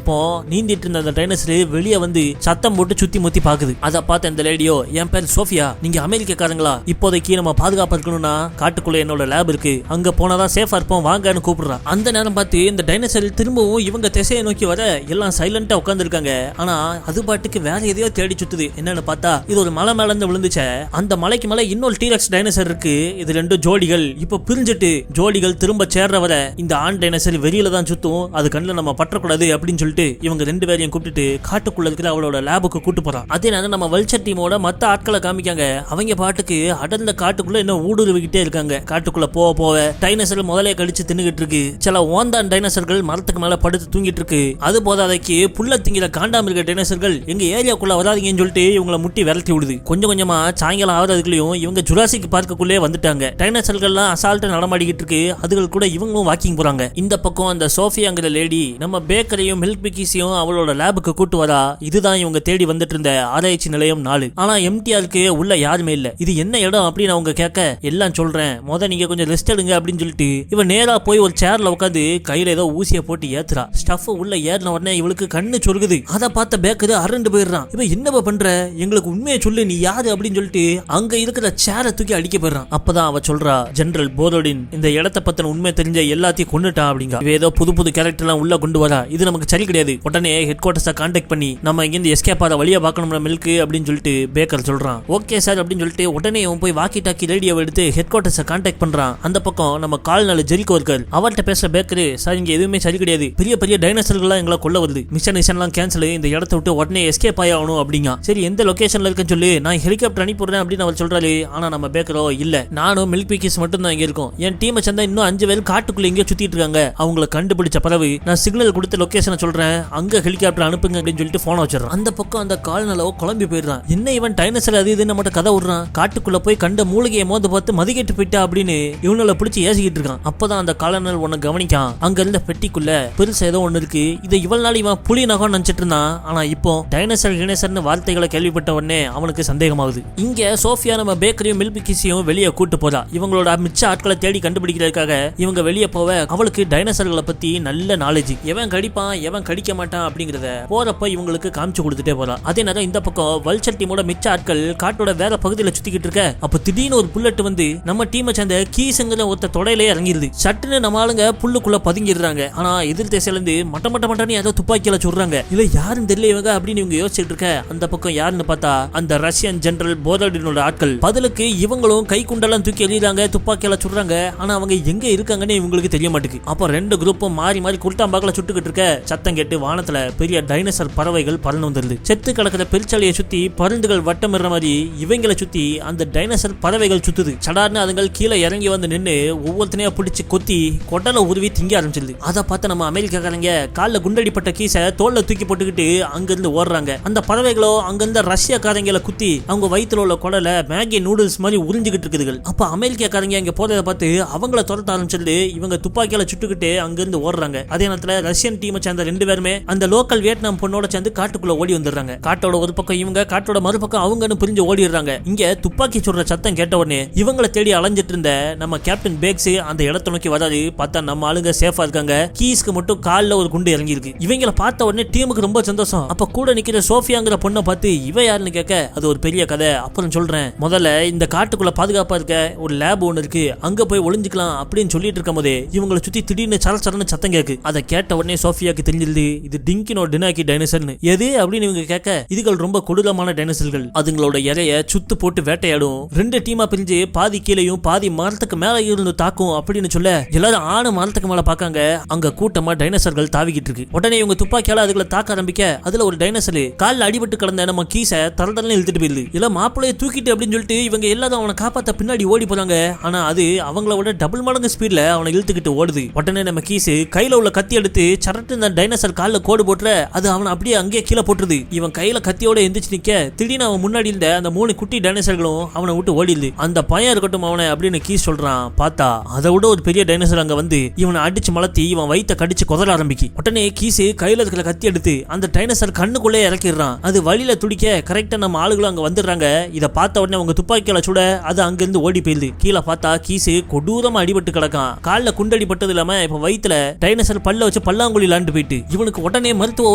அப்போ நீந்திட்டு இருந்த அந்த டைனோசர் வெளியே வந்து சத்தம் போட்டு சுத்தி முத்தி பாக்குது. அதை பார்த்த இந்த லேடியோ, என் பேர் சோஃபியா, நீங்க அமெரிக்காரங்களா? இப்போதைக்கு நம்ம பாதுகாப்பா இருக்கணும்னா காட்டுக்குள்ள என்னோட லேப் இருக்கு, அங்க போனாதான் சேஃபா இருப்போம், வாங்கன்னு கூப்பிடுறா. அந்த நேரம் பார்த்து இந்த டைனோசர் திரும்பவும் இவங்க திசையை நோக்கி வர எல்லாம் சைலண்டா உட்கார்ந்து இருக்காங்க. ஆனா அது பாட்டுக்கு வேற எதையோ தேடி சுத்துது. என்னன்னு பார்த்தா இது ஒரு மலை மேல இருந்து விழுந்துச்ச. அந்த மலைக்கு மேல இன்னொரு டீரக்ஸ் டைனோசர் இருக்கு. இது 2 ஜோடிகள் இப்ப பிரிஞ்சிட்டு ஜோடிகள் திரும்ப சேர்ற வர இந்த ஆண் டைனோசர் வெளியில தான் சுத்தும், அது கண்ணில் நம்ம பற்றக்கூடாது அப்படின்னு சொல்லிட்டு இவங்க 2 பேரையும் கூப்பிட்டு காட்டுக்குள்ள இருக்கிற அவளோட லேபுக்கு கூட்டு போறான். அதே நேரம் நம்ம வல்ச்சர் டீமோட மத்த ஆட்களை காமிக்காங்க. அவங்க பாட்டுக்கு அடர்ந்த காட்டுக்குள்ள இன்னும் ஊடுருவிக்கிட்டே இருக்காங்க. காட்டுக்குள்ள போக போக டைனோசர் முதலே கடிச்சு தின்னுகிட்டு இருக்கு. சில ஓந்தான் டைனோசர்கள் மரத்துக்கு மேல படுத்து தூங்கிட்டு இருக்கு. அது போதாதைக்கு புல்ல திங்கிற காண்டாமிருக டைனோசர்கள் எங்க ஏரியாக்குள்ள வராதீங்கன்னு சொல்லிட்டு இவங்களை முட்டி விரட்டி விடுது. கொஞ்சம் கொஞ்சமா சாயங்காலம் ஆகிறதுக்குள்ளயும் இவங்க ஜுராசிக் பார்க்குள்ளே வந்துட்டாங்க. டைனோசர்கள்லாம் அசால்ட்டா நடமாடிக்கிட்டு இருக்கு. அதுகள் கூட இவங்களும் வாக்கிங் போறாங்க. இந்த பக்கம் அந்த சோஃபியாங்கிற லேடி நம்ம பேக்கரையும் மில்க் பிக்கிஸையும் அவளோட லேபுக்கு கூட்டு வரா. இதுதான் இவங்க தேடி வந்துட்டு இருந்த ஆராய்ச்சி நிலையம் 4. ஆனா எம்டிஆருக்கு உள்ள யாருமே இல்ல. இது என்ன இடம் அப்படின்னு அவங்க கேட்க எல்லாம் சொல்றேன், நீங்க கொஞ்சம் ரெஸ்ட் எடுங்க அப்படின்னு சொல்லிட்டு இவன் நேரா போய் ஒரு சேர்ல உட்காந்து கையில ஏதோ ஊசியை போட்டு ஏத்துறா. ஸ்டஃப் உள்ள ஏறின உடனே இவளுக்கு கண்ணு சொருகுது. அதை பார்த்த பேக்கரு அரண்டு போயிடுறான். இவன் என்னப்பா பண்ற, எங்களுக்கு உண்மையை சொல்லு, நீ யாரு அப்படின்னு சொல்லிட்டு அங்க இருக்கிற சேரை தூக்கி அடிக்க போயிடுறான். அப்பதான் அவ சொல்றா, ஜெனரல் போரோடின் இந்த இடத்தை பத்தின உண்மை தெரிஞ்ச எல்லாத்தையும் கொண்டுட்டா அப்படிங்க. ஏதோ புது கேரக்டர் எல்லாம் உள்ள கொண்டு வரா. இது நமக்கு சரி கிடையாது. உடனே ஹெட் குவார்டர்ஸை கான்டாக்ட் பண்ணி நம்ம இங்கிருந்து எஸ்கேப் ஆற வழியா பார்க்கணும் மில்க் அப்படின்னு சொல்லிட்டு பேக்கர் சொல்றான். ஓகே சார் அப்படின்னு சொல்லிட்டு உடனே அவன் போய் வாக்கி டாக்கி ரேடியோ எடுத்து ஹெட் குவார்டர்ஸை கான்டாக்ட் பண்றான். அந்த பக்கம் நம்ம கால்நாள் ஜெரிகோ இருக்கார். அவர்கிட்ட பேசுற பேக்கரு, சார் இங்க எதுவுமே சரி கிடையாது, பெரிய பெரிய டைனோசர்கள்லாம் எங்களை கொல்ல வருது, மிஷன்லாம் கேன்சல், இந்த இடத்த விட்டு உடனே எஸ்கேப் ஆகணும் அப்படிங்க. சரி எந்த லொகேஷன்ல இருக்குன்னு சொல்லி நான் ஹெலிகாப்டர் அனுப்பிடுறேன் அப்படின்னு அவர் சொல்றாரு. ஆனா நம்ம பேக்கரோ இல்ல, நானும் மில்க் பிக்கிஸ் மட்டும் தான் இங்க இருக்கும், என் டீமை சேர்ந்தா இன்னும் 5 பேர் காட்டுக்குள்ள எங்கேயோ சுத்திட்டு இருக்காங்க, அவங்களை கண்டுபிடிச்ச பிறகு நான் சிக்னல் கொடுத்து லொகேஷனை சொல்றேன், அங்க ஹெலிகாப்டர் அனுப்புங்க அப்படின்னு சொல்லிட்டு போன வச்சிடறான். அந்த பக்கம் அந்த கால்நலோ குழம்பி போயிடுறான். என்ன இவன் டைனோசர் அது இதுன்னு மட்டும் கதை விடுறான். காட்டுக்குள்ள போய் கண்ட மூலிகையை மோந்து பார்த்து மதிக்கெட்டு போயிட்டா அப்படின்னு இவனால பிடிச்சி ஏசிக்கிட்டு இருக்கான். அப்பதான் அந்த காலனல் ஒன்னு கவனிக்கான். அங்க இருந்த பெட்டிக்குள்ள பெருசா ஏதோ ஒண்ணு இருக்கு. இதை இவள் நாள் இவன் புலி நகம் நினைச்சிட்டு இருந்தான். ஆனா இப்போ டைனோசர் வார்த்தைகளை கேள்விப்பட்ட உடனே அவனுக்கு சந்தேகமாகுது. இங்க சோஃபியா நம்ம பேக்கரியும் மில்க் பிக்கிஸையும் வெளியே கூட்டு போறா. இவங்களோட மிச்ச ஆட்களை தேடி கண்டுபிடிக்கிறதுக்காக இவங்க வெளியே போக அவளுக்கு டைனோசர்களை பத்தி நல்ல நாலேஜ், எவன் கடிப்பான் எவன் கடிக்க மாட்டான் அப்படிங்கறத போறப்ப இவங்களுக்கு காமிச்சு கொடுத்துட்டே போறா. அதே நேரம் இந்த பக்கம் வல்ச்சர் டீமோட மிச்ச ஆட்கள் காட்டோட வேற பகுதியில சுத்திக்கிட்டு இருக்க. அப்ப திடீர்னு ஒரு புல்லட் வந்து நம்ம டீமை சேர்ந்த கீஸ்ங்கிற ஒருத்த தொடையிலே இறங்கிருது. சட்டுன்னு நம்ம ஆளுங்க புல்லுக்குள்ள பதுங்கிடுறாங்க. ஆனா எதிர் திசையில இருந்து மட்டமட்டன்னு ஏதோ துப்பாக்கியில சொல்றாங்க. இல்ல யாருன்னு தெரியல இவங்க அப்படின்னு இவங்க யோசிச்சுட்டு இருக்க. அந்த பக்கம் யாருன்னு பார்த்தா அந்த ரஷ்யன் ஜெனரல் போரோடினோட ஆட்கள். பதிலுக்கு இவங்களும் கை குண்டெல்லாம் தூக்கி எறிறாங்க, துப்பாக்கியால சுடுறாங்க. ஆனா அவங்க எங்க இருக்காங்கன்னு இவங்களுக்கு தெரிய மாட்டேங்குது. அப்ப 2 குரூப்பும் மாறி மாறி குருட்டாம்பாக்கல சுட்டுக்கிட்டு இருக்க. சத்தம் கேட்டு வானத்துல பெரிய டைனோசர் பறவைகள் பறந்து வந்துருது. செத்து கிடக்கிற பெருச்சாலையை சுத்தி பருந்துகள் வட்டமிடுற மாதிரி இவங்களை சுத்தி அந்த டைனோசர் பறவைகள் சுத்துது. சடார்னு அதுங்கள் கீழே இறங்கி வந்து நின்று ஒவ்வொருத்தனையா பிடிச்சி கொத்தி கொட்டலை உருவி திங்க ஆரம்பிச்சிருது. அதை பார்த்து நம்ம அமெரிக்காக்காரங்க காலில் குண்டடிப்பட்ட கீசை தோல்ல தூக்கி போட்டுக்கிட்டு அங்கிருந்து ஓடுறாங்க. அந்த பறவைகளோ அங்கிருந்த ரஷ்யாக்காரங்களை குத்தி அவங்க வயிற்றுல உள்ள குடலை மேகி நூடுல்ஸ் மாதிரி உறிஞ்சிக்கிட்டு இருக்குதுகள். அப்ப அமெரிக்காக்காரங்க இங்க போறதை பார்த்து அவங்கள துரத்த ஆரம்பிச்சிருந்து இவங்க துப்பாக்கியால சுட்டுக்கிட்டு அங்கிருந்து ஓடுறாங்க. அதே நேரத்துல ரஷ்யன் டீமை சேர்ந்த 2 பேருமே அந்த லோக்கல் வியட்நாம் பொண்ணோட சேர்ந்து காட்டுக்குள்ள ஓடி வந்துடுறாங்க. காட்டோட ஒரு பக்கம் இவங்க, காட்டோட மறுபக்கம் அவங்கன்னு பிரிஞ்சு ஓடிடுறாங்க. இங்க துப்பாக்கி சுடுற சத்தம் கேட்ட உடனே இவங்களை தேடி அலைஞ்சிட்டு இருந்த நம்ம கேப்டன் பேக்ஸ் அந்த இடத்தை நோக்கி வராது. பார்த்தா நம்ம ஆளுங்க சேஃபா இருக்காங்க. கீஸ்க்கு மட்டும் கால்ல ஒரு குண்டு இறங்கி இருக்கு. இவங்களை பார்த்த உடனே டீமுக்கு ரொம்ப சந்தோஷம். அப்ப கூட நிக்கிற சோஃபியாங்கிற பொண்ணை பார்த்து இவ யாருன்னு கேட்க அது ஒரு பெரிய கதை, அப்புறம் சொல்றேன். முதல்ல இந்த காட்டுக்குள்ள பாதுகாப்பா இருக்க ஒரு லேப் ஒன்று இருக்கு, அங்க போய் ஒளிஞ்சுக்கலாம் அப்படின்னு சொல்லிட்டு இருக்கும் போதே இவங்களை சுத்தி திடீர்னு சரச்சரன்னு சத்தம் கேக்கு. அதை கேட்ட உடனே சோஃபியாக்கு தெரிஞ்சிருது இது டிங்கினோ டினாக்கி டைனோசர்னு. எது அப்படின்னு இவங்க கேட்க இதுகள் ரொம்ப கொடூரமான டைனோசர்கள், அது அதுங்களோட இறைய சுத்து போட்டு வேட்டையாடும். 2 டீமா பிரிஞ்சு பாதி கீழையும் பாதி மரத்துக்கு மேல இருந்து தாக்கும் அப்படின்னு சொல்ல எல்லாரும் ஆன மரத்துக்கு மேல பாக்காங்க. அங்க கூட்டமா டைனோசர்கள் தாவிக்கிட்டு இருக்கு. உடனே இவங்க துப்பாக்கியால அதுகளை தாக்க ஆரம்பிக்க அதுல ஒரு டைனோசர் கால்ல அடிபட்டு கிடந்த நம்ம கீச தரதரன்னு இழுத்துட்டு போயிடுது. இல்ல மாப்பிளைய தூக்கிட்டு அப்படின்னு சொல்லிட்டு இவங்க எல்லாரும் அவனை காப்பாத்த பின்னாடி ஓடி போறாங்க. ஆனா அது அவங்கள விட டபுள் மடங்கு ஸ்பீட்ல அவனை இழுத்துக்கிட்டு ஓடுது. உடனே நம்ம கீசு கையில உள்ள கத்தி எடுத்து சரட்டு இந்த டைனோசர் கால்ல கோடு போட்டுற அது அவனை அப்படியே அங்கேயே கீழே போட்டுருது. இவன் கையில கத்தியோட எந்திரிச்சு நிக்க திடீர்னு அவன் முன்னாடி இருந்த அந்த 3 குட்டி டைனோசர்களும் அவனை விட்டு ஓடிடுது. அந்த பையன் இருக்கட்டும் அவனை அப்படின்னு கீஸ் சொல்றான். பார்த்தா அதை விட ஒரு பெரிய டைனோசர் அங்க வந்து இவனை அடிச்சு மலத்தி இவன் வயித்தை கடிச்சு கொதற ஆரம்பிக்கு. உடனே கீசு கையில இருக்கிற கத்தி எடுத்து அந்த டைனோசர் கண்ணுக்குள்ளே இறக்கிடுறான். அது வழியில துடிக்க கரெக்டா நம்ம ஆளுகளும் அங்க வந்துடுறாங்க. இதை பார்த்த உடனே அவங்க துப்பாக்கியால சுட அது அங்கிருந்து ஓடி போயிருது. கீழே பார்த்தா கீசு கொடூரமா அடிபட்டு கிடக்கான். காலில் குண்டடி பட்டது இல்லாம இப்ப வயிற்றுல டைனோசர் பல்ல வச்சு பல்லாங்குழி லாண்டு போயிட்டு இவனுக்கு உடனே மருத்துவ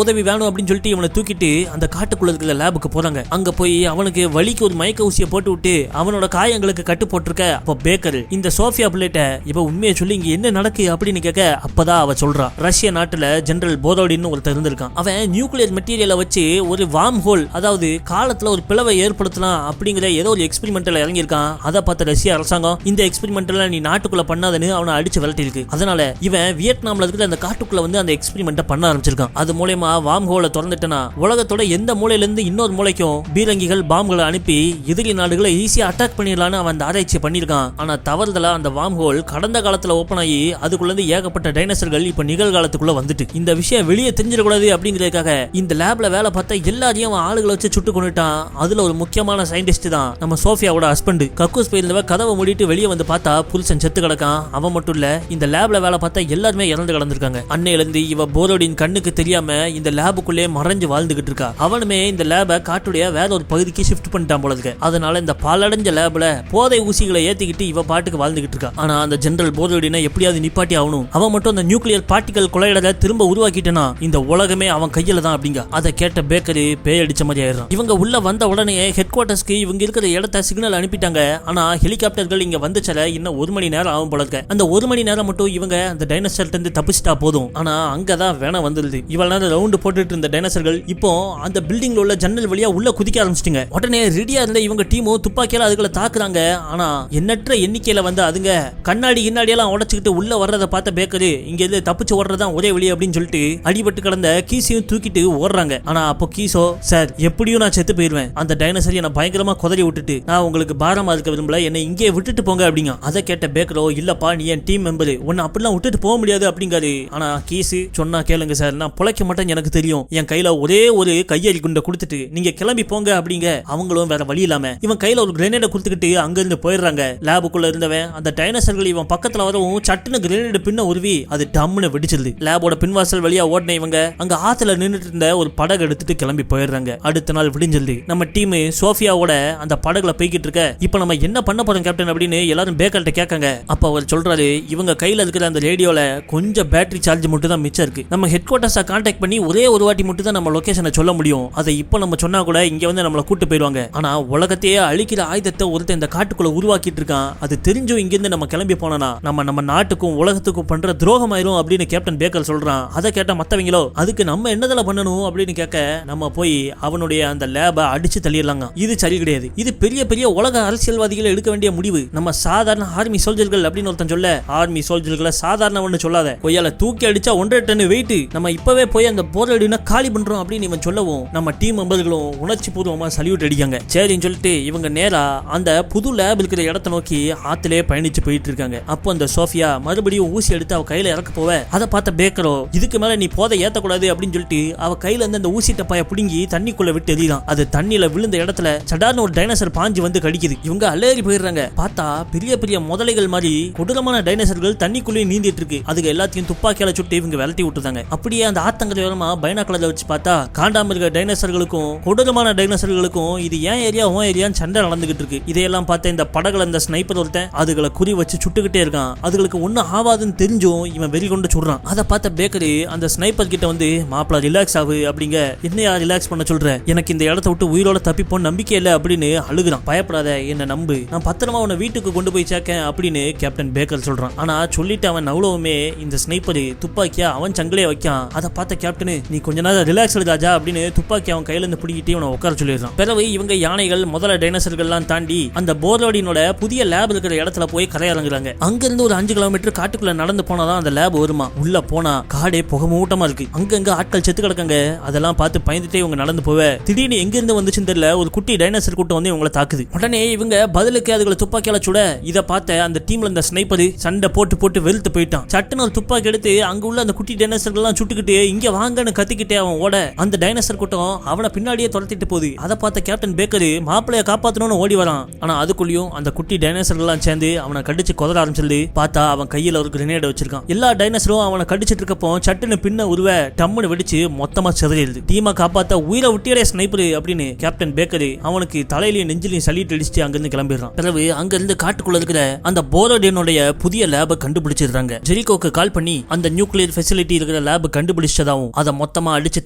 உதவி வேணும் அப்படின்னு சொல்லிட்டு இவனை தூக்கிட்டு அந்த காட்டுக்குள்ள இருக்கிற லேபுக்கு போறாங்க. அங்க போய் அவனுக்கு வலிக்கு ஒரு மயக்க ஊசியை போட்டு விட்டு அவனோட காயங்களுக்கு கட்டு போட்டிருக்க. அப்போ பேக்கர் இந்த சோஃபியா பிளேட்ட இப்ப உண்மையை சொல்லி இங்க என்ன நடக்கு அப்படின்னு கேட்க அப்பதான் அவ சொல்றான். ரஷ்ய நாட்டுல ஜெனரல் போரோடின்னு ஒருத்தர் இருந்திருக்கான். அவன் நியூக்ளியர் மெட்டீரியலை வச்சு ஒரு வார்ம் ஹோல் அதாவது காலத்துல ஒரு பிளவை ஏற்படுத்தலாம் அப்படிங்கிற ஏதோ ஒரு எக்ஸ்பெரிமெண்ட்ல இறங்கியிருக்கான். அதை பார்த்த ரஷ்ய அரசாங்கம் இந்த எக்ஸ்பெரிமெண்ட்ல நீ நாட்டுக்குள்ள பண்ணாதன்னு அவனை அடிச்சு விரட்டி இருக்கு. அதனால இவன் வியட்நாம்ல இருக்கிற அந்த காட்டுக்குள்ள வந்து அந்த எக்ஸ்பெரிமெண்ட்டை பண்ண ஆரம்பிச்சிருக்கான். அது மூலமா வார்ம் ஹோலை திறந்துட்டனா உலகத்தோட எந்த மூலையில இருந்து இன்னொரு மூலைக்கும் பீரங்கிகள் பாம்புகளை அனுப்பி எதிரி நாடுகளை ஈஸியா அட்டாக் பண்ணிடலான்னு அவன் அந்த ஆராய்ச்சி பண்ணிருக்கான். ஆனா தவறுதலா அந்த வார்ம் ஹோல் கடந்த காலத்துல ஓபன் ஆகி அதுக்குள்ள இருந்து ஏகப்பட்ட டைனோசர்கள் இப்ப நிகழ்காலத்துக்குள்ள வந்துட்டு இந்த விஷயம் வெளியே தெரிஞ்சிடக்கூடாது அப்படிங்கிறதுக்காக இந்த லேப்ல வேலை பார்த்த எல்லாரையும் ஆளுகளை வச்சு சுட்டு கொண்டுட்டான். அதுல ஒரு முக்கியமான சயின்டிஸ்ட் தான் நம்ம சோஃபியாவோட ஹஸ்பண்ட். கக்கூஸ் போயிருந்தவ கதவை மூடிட்டு வெளியே வந்து பார்த்தா புருஷன் செத்து கிடக்கான். அவன் மட்டும் இல்ல இந்த லேப்ல வேலை பார்த்த எல்லாருமே இறந்து கிடந்திருக்காங்க. அன்னையில இருந்து இவ போரோடின் கண்ணுக்கு தெரியாம இந்த லேபுக்குள்ளே மறைஞ்சு வாழ்ந்துகிட்டு இருக்கா. அவனுமே இந்த லேபை காட்டுடைய வேற ஒரு பகுதிக்கு ஷிஃப்ட் பண்ணிட்டான் போல இருக்கு. அதனால இந்த பாலடைஞ்ச லேப்ல போதை ஊசிகளை ஏத்திக்கிட்டு இவ பாட்டுக்கு வாழ்ந்துகிட்டு இருக்கா. ஆனா அந்த ஜெனரல் போரோடினை எப்படியாவது நிப்பாட்டி ஆகணும். அவன் மட்டும் அந்த நியூக்ளியர் பார்ட்டிகல் கொலையிடலை திரும்ப உருவாக்கிட்டனா இந்த உலகமே அவன் கையில தான் அப்படிங்க. அதை கேட்ட பேக்கரி பேய் அடிச்ச மாதிரி ஆயிடுறான். இவங்க உள்ள வந்த உடனே ஹெட் குவார்டர்ஸ்க்கு இவங்க இருக்கிற இடத்த சிக்னல் அனுப்பிட்டாங்க. ஆனா ஹெலிகாப்டர்கள் இங்க வந்துச்சல இன்னும் 1 மணி நேரம் ஆகும் போல இருக்கு. அந்த 1 மணி நேரம் மட்டும் இவங்க அந்த டைனோசர்ல இருந்து தப்பிச்சிட்டா போதும். ஆனா அங்கதான் வேணாம் வந்துருது. இவ்வளவு நேரம் ரவுண்ட் போட்டுட்டு இருந்த டைனோசர்கள் இப்போ அந்த பில்டிங்ல உள்ள ஜன்னல் வழியா உள்ள குதிக்க ஆரம்பிச்சிட்டுங்க. உடனே ரெடியா இருந்த இவங்க டீமும் துப்பாக்கியால அதுகளை தாக்குறாங்க. ஆனா எண்ணற்ற எண்ணிக்கையில வந்து அதுங்க கண்ணாடி எல்லாம் உடைச்சுக்கிட்டு உள்ள வர்றதை பார்த்த பேக்கரு இங்க இருந்து தப்பிச்சு ஓடுறதான் ஒரே வழி அப்படின்னு சொல்லிட்டு அடிபட்டு கிடந்த கீசையும் தூக்கிட்டு ஓடுறாங்க. ஆனா அப்போ கீசோ சார் எப்படியும் நான் செத்து போயிருவேன். அந்த டைனோசரை நான் பயங்கரமா குதறி விட்டுட்டு நான் உங்களுக்கு பாரமா இருக்க விரும்பல, என்னை இங்கே விட்டுட்டு போங்க அப்படிங்க. அதை கேட்ட பேக்கரோ இல்லப்பா நீ என் டீம் மெம்பர், உன்னை அப்படிலாம் விட்டுட்டு போக முடியாது அப்படிங்காரு. ஆனா கீசு சொன்னா கேளுங்க சார், நான் பிழைக்க மாட்டேன் எனக்கு தெரியும். என் கையில ஒரே ஒரு கையெறி குண்டை கொடுத்துட்டு நீங்க கிளம்பி போங்க அப்படிங்க. அவங்களும் வேற வழி இல்லாம இவன் கையில ஒரு கிரேனேட கொடுத்துக்கிட்டு அங்க இருந்து போயிடுறாங்க. லேபுக்குள்ள இருந்தவன் அந்த டைனோசர்கள் இவன் பக்கத்துல வரவும் சட்டுன்னு கிரேனேட் பின்ன உருவி அது டம்னு வெடிச்சிருது. லேபோட பின்வாசல் வழியா ஓடின இவங்க அங்க ஆத்துல நின்னுட்டு இருந்த ஒரு படகு எடுத்துட்டு கிளம்பி போயிடுறாங்க. அடுத்த நாள் விடிஞ்சிருது. நம்ம டீம் சோஃபியாவோட அந்த படகுல போய்கிட்டு இருக்க இப்ப நம்ம என்ன பண்ண போறோம் கேப்டன் அப்படின்னு எல்லாரும் பேக்கர்ட்ட கேட்காங்க. அப்ப அவர் சொல்றாரு இவங்க கையில இருக்கிற அந்த ரேடியோல கொஞ்சம் பேட்டரி சார்ஜ் மட்டும் தான் மிச்சம் இருக்கு. நம்ம ஹெட் குவார்டர்ஸை கான்டாக்ட் பண்ணி ஒரே ஒரு வாட்டி மட்டும் தான் நம்ம லொகேஷனை சொல்ல முடியும். அதை இப்போ நம்ம சொன்னா கூட இங்க வந்து நம்மளை கூட்டு போயிடுவாங்க. ஆனா உலகத்தையே அழிக்கிற ஆயுதத்தை ஒருத்தன் இந்த காட்டுக்குள்ள உருவாக்கிட்டு இருக்கான். அது தெரிஞ்சும் இங்கிருந்து நம்ம கிளம்பி போனா நம்ம நாட்டுக்கும் உலகத்துக்கும் பண்ற துரோகம் ஆயிரும் அப்படின்னு கேப்டன் பேக்கர் சொல்றான். அதை கேட்ட மத்தவங்களோ அதுக்கு நம்ம என்னதெல்லாம் பண்ணணும் அப்படின்னு கேட்க நம்ம போய் அவனுடைய அந்த லேபை அடிச்சு தள்ளிடலாங்க. இது சரி கிடையாது. இது பெரிய பெரிய உலக அரசியல்வாதிகளை எடுக்க வேண்டிய முடிவு. நம்ம சாதாரண ஆர்மி சோல்ஜர்கள் அப்படின்னு ஒருத்தன் சொல்ல, ஆர்மி சோல்ஜர்களை சாதாரண ஒண்ணு சொல்லாத, கொய்யால தூக்கி அடிச்சா 1.5 டன் வெயிட், நம்ம இப்பவே போய் அந்த போராடினா காலி பண்றோம் அப்படின்னு இவன் சொல்லவும் நம்ம டீம் மெம்பர்களும் உணர்ச்சி பூர்வமா சல்யூட் அடிக்காங்க. சரின்னு சொல்லிட்டு இவங்க நேரா அந்த புது லேப் இருக்கிற இடத்தை நோக்கி ஆத்திலே பயணிச்சு போயிட்டு இருக்காங்க. அப்போ அந்த சோஃபியா மறுபடியும் ஊசி எடுத்து அவ கையில இறக்க போவ அதை பார்த்த பேக்கரோ இதுக்கு மேல நீ போதை ஏத்தக்கூடாது அப்படின்னு சொல்லிட்டு அவ கையில இருந்து அந்த ஊசி டப்பாய புடுங்கி தண்ணிக்குள்ள விட்டு எறியலாம். அது தண்ணியில விழுந்த இடத்துல சடார்னு ஒரு டைனோசர் பாஞ்சு வந்து கடிக்குது. இவங்க அலேறி போயிடுறாங்க. பார்த்தா பெரிய பெரிய முதலைகள் மாதிரி கொடூரமான டைனோசர்கள் தண்ணிக்குள்ளே நீந்திட்டு இருக்கு. அதுக்கு எல்லாத்தையும் துப்பாக்கியால சுட்டு இவங்க விரட்டி விட்டுதாங்க. அப்படியே அந்த ஆத்தங்கரையோரமா பைனாக்குலர்ல வச்சு பார்த்தா காண்டாம இருக்க டைனோசர்களுக்கும் கொடூரமான டைனோசர்களுக்கும் இது ஏன் ஏரியா ஓ ஏரியான்னு சண்டை நடந்துகிட்டு இருக்கு. இதையெல்லாம் பார்த்த இந்த படகுல அந்த ஸ்னைப்பர் ஒருத்தன் அதுகளை குறி வச்சு சுட்டுக்கிட்டே இருக்கான். அதுகளுக்கு ஒன்னும் ஆவாதுன்னு தெரிஞ்சும் இவன் வெறி கொண்டு சுடுறான். அதை பார்த்த பேக்கரி அந்த ஸ்னைப்பர் கிட்ட வந்து மாப்பிள ரிலாக்ஸ் ஆகு அப்படிங்க. என்னையா ரிலாக்ஸ் பண்ண சொல்ற, எனக்கு இந்த இடத்த விட்டு உயிரோட தப்பிப்போன்னு நம்பிக்கை இல்லை அப்படின்னு அழுகுறான். பயப்படாத, என்ன நம்பு, நான் பத்திரமா உன்னை வீட்டுக்கு கொண்டு போய் சேர்க்கேன் அப்படின்னு கேப்டன் பேக்கர் சொல்றான். ஆனா சொல்லிட்டு அவன் அவ்வளவுமே இந்த ஸ்னைப்பர் துப்பாக்கியா அவன் சங்கிலே வைக்கான். அதை பார்த்த கேப்டன் நீ கொஞ்ச நேரம் ரிலாக்ஸ் ராஜா அப்படின்னு துப்பாக்கி அவன் கையில இருந்து பிடிக்கிட்டே அவனை உட்கார சொல்லிடுறான். பிறகு இவங்க யானைகள் முதல்ல டைனோசர்கள்லாம் தாண்டி அந்த போர்லோடினோட புதிய லேப் இருக்கிற இடத்துல போய் கரையிறங்குறாங்க. அங்க இருந்து ஒரு 5 கிலோமீட்டர் காட்டுக்குள்ள நடந்து போனாதான் அந்த லேப் வருமா. உள்ள போனா காடே புகமூட்டமா இருக்கு. அங்கங்க ஆட்கள் செத்து கிடக்காங்க. அதெல்லாம் பார்த்து பயந்துட்டே இவங்க நடந்து போவ திடீர்னு எங்க இருந்து வந்துச்சுன்னு தெரியல ஒரு குட்டி டைனோசர் கூட்டம் வந்து இவங்களை தாக்குது. உடனே இவங்க பதிலுக்கு அதுகளை துப்பாக்கியால சுட இதை பார்த்த அந்த டீம்ல இந்த ஸ்னைப்பர் சண்டை போட்டு போட்டு வெளுத்து போயிட்டான். சட்டுன்னு ஒரு துப்பாக்கி எடுத்து அங்க உள்ள அந்த குட்டி டைனோசர்கள் எல்லாம் சுட்டுக்கிட்டு இங்க வாங்கன்னு கத்திக்கிட்டே அவன் ஓட அந்த டைனோசர் கூட்டம் அவனை பின்னாடியே துரத்திட்டு போகுது. அதை பார்த்த கேப்டன் பேக்கர் மாப்பிளைய காப்பாத்தணும்னு ஓடி வரான். ஆனா அதுக்குள்ளயும் அந்த குட்டி டைனோசர்கள் எல்லாம் சேர்ந்து அவனை கடிச்சு கொதற ஆரம்பிச்சிருது. பார்த்தா அவன் கையில ஒரு கிரனேட் வச்சிருக்கான். எல்லா டைனோசரும் அவனை கடிச்சிட்டு இருக்கப்போ சட்டுன்னு பின்ன உருவ டம்முன்னு வெடிச்சு மொத்தமா சிதறிடுது. டீமை காப்பாத்த உயிரை விட்டியரே ஸ்னைப்பர் அப்படின்னு கேப்டன் பேக்கர் அவனுக்கு தலையிலையும் நெஞ்சிலையும் சளிட்டு அடிச்சுட்டு அங்கிருந்து கிளம்பிடுறான். பிறகு அங்கிருந்து காட்டுக்குள்ள இருக்கிற அந்த போரோடியனுடைய புதிய லேபை கண்டுபிடிச்சிடுறாங்க. ஜெரிகோக்கு கால் பண்ணி அந்த நியூக்ளியர் ஃபெசிலிட்டி இருக்கிற லேப் கண்டுபிடிச்சதாவும் அதை மொத்தமா அடிச்சு